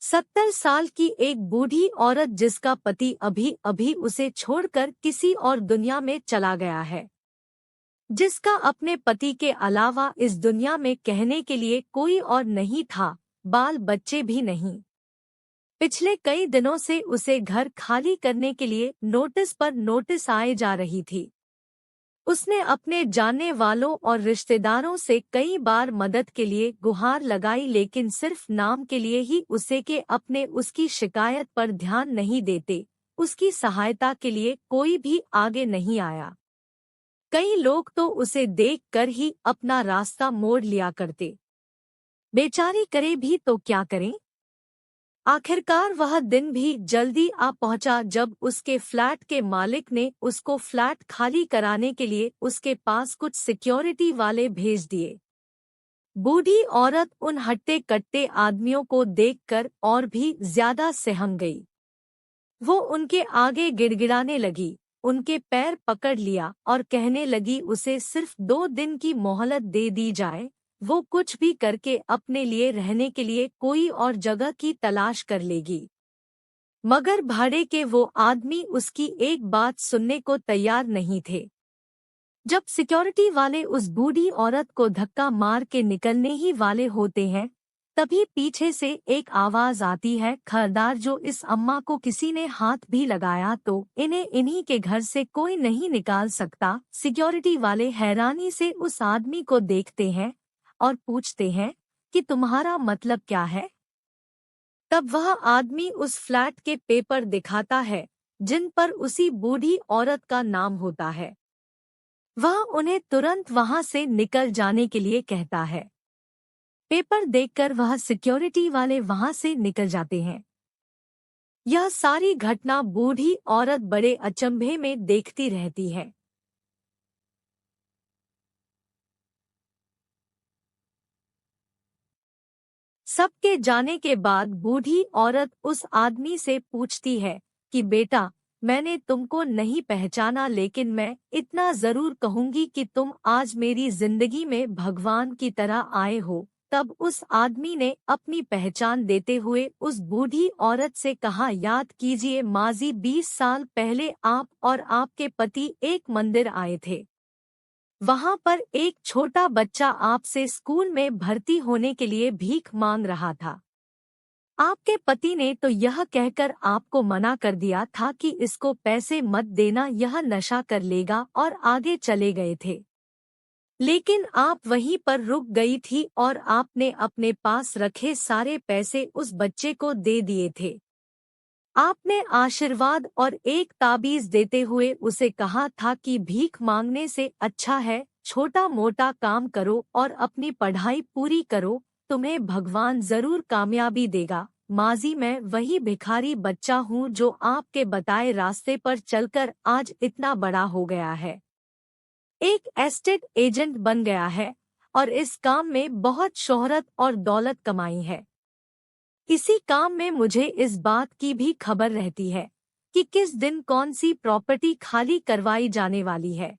70 साल की एक बूढ़ी औरत जिसका पति अभी अभी उसे छोड़कर किसी और दुनिया में चला गया है, जिसका अपने पति के अलावा इस दुनिया में कहने के लिए कोई और नहीं था, बाल बच्चे भी नहीं। पिछले कई दिनों से उसे घर खाली करने के लिए नोटिस पर नोटिस आए जा रही थी। उसने अपने जानने वालों और रिश्तेदारों से कई बार मदद के लिए गुहार लगाई, लेकिन सिर्फ नाम के लिए ही उसे के अपने उसकी शिकायत पर ध्यान नहीं देते, उसकी सहायता के लिए कोई भी आगे नहीं आया। कई लोग तो उसे देखकर ही अपना रास्ता मोड़ लिया करते। बेचारी करे भी तो क्या करें। आखिरकार वह दिन भी जल्दी आ पहुंचा जब उसके फ्लैट के मालिक ने उसको फ्लैट खाली कराने के लिए उसके पास कुछ सिक्योरिटी वाले भेज दिए। बूढ़ी औरत उन हट्टे कट्टे आदमियों को देखकर और भी ज्यादा सहम गई। वो उनके आगे गिड़गिड़ाने लगी, उनके पैर पकड़ लिया और कहने लगी उसे सिर्फ 2 दिन की मोहलत दे दी जाए, वो कुछ भी करके अपने लिए रहने के लिए कोई और जगह की तलाश कर लेगी। मगर भाड़े के वो आदमी उसकी एक बात सुनने को तैयार नहीं थे। जब सिक्योरिटी वाले उस बूढ़ी औरत को धक्का मार के निकलने ही वाले होते हैं, तभी पीछे से एक आवाज आती है, खबरदार, जो इस अम्मा को किसी ने हाथ भी लगाया तो इन्हें इन्हीं के घर से कोई नहीं निकाल सकता। सिक्योरिटी वाले हैरानी से उस आदमी को देखते हैं और पूछते हैं कि तुम्हारा मतलब क्या है। तब वह आदमी उस फ्लैट के पेपर दिखाता है जिन पर उसी बूढ़ी औरत का नाम होता है। वह उन्हें तुरंत वहां से निकल जाने के लिए कहता है। पेपर देखकर वह सिक्योरिटी वाले वहां से निकल जाते हैं। यह सारी घटना बूढ़ी औरत बड़े अचंभे में देखती रहती है। सबके जाने के बाद बूढ़ी औरत उस आदमी से पूछती है कि बेटा, मैंने तुमको नहीं पहचाना, लेकिन मैं इतना जरूर कहूंगी कि तुम आज मेरी जिंदगी में भगवान की तरह आए हो। तब उस आदमी ने अपनी पहचान देते हुए उस बूढ़ी औरत से कहा, याद कीजिए, माजी 20 साल पहले आप और आपके पति एक मंदिर आए थे। वहां पर एक छोटा बच्चा आपसे स्कूल में भर्ती होने के लिए भीख मांग रहा था। आपके पति ने तो यह कहकर आपको मना कर दिया था कि इसको पैसे मत देना, यह नशा कर लेगा, और आगे चले गए थे। लेकिन आप वहीं पर रुक गई थी और आपने अपने पास रखे सारे पैसे उस बच्चे को दे दिए थे। आपने आशीर्वाद और एक ताबीज देते हुए उसे कहा था कि भीख मांगने से अच्छा है छोटा मोटा काम करो और अपनी पढ़ाई पूरी करो, तुम्हें भगवान जरूर कामयाबी देगा। माजी मैं वही भिखारी बच्चा हूँ जो आपके बताए रास्ते पर चलकर आज इतना बड़ा हो गया है, एक एस्टेट एजेंट बन गया है और इस काम में बहुत शोहरत और दौलत कमाई है। इसी काम में मुझे इस बात की भी खबर रहती है कि किस दिन कौन सी प्रॉपर्टी खाली करवाई जाने वाली है।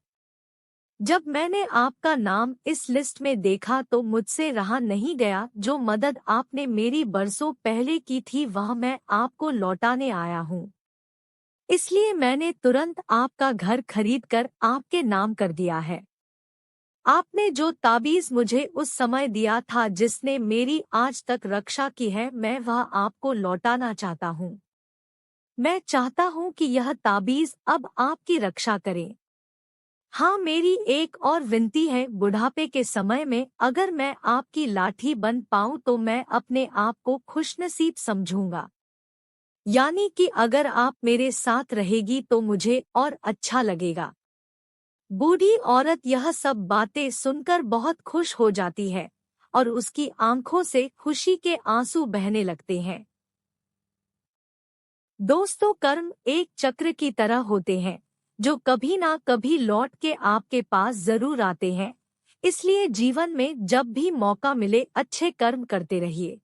जब मैंने आपका नाम इस लिस्ट में देखा तो मुझसे रहा नहीं गया। जो मदद आपने मेरी बरसों पहले की थी वह मैं आपको लौटाने आया हूँ। इसलिए मैंने तुरंत आपका घर खरीदकर आपके नाम कर दिया है। आपने जो ताबीज मुझे उस समय दिया था जिसने मेरी आज तक रक्षा की है, मैं वह आपको लौटाना चाहता हूँ। मैं चाहता हूँ कि यह ताबीज अब आपकी रक्षा करे। हाँ, मेरी एक और विनती है, बुढ़ापे के समय में अगर मैं आपकी लाठी बन पाऊँ तो मैं अपने आप को खुशनसीब समझूंगा। यानी कि अगर आप मेरे साथ रहेगी तो मुझे और अच्छा लगेगा। बूढ़ी औरत यह सब बातें सुनकर बहुत खुश हो जाती है और उसकी आंखों से खुशी के आंसू बहने लगते हैं। दोस्तों, कर्म एक चक्र की तरह होते हैं जो कभी ना कभी लौट के आपके पास जरूर आते हैं। इसलिए जीवन में जब भी मौका मिले अच्छे कर्म करते रहिए।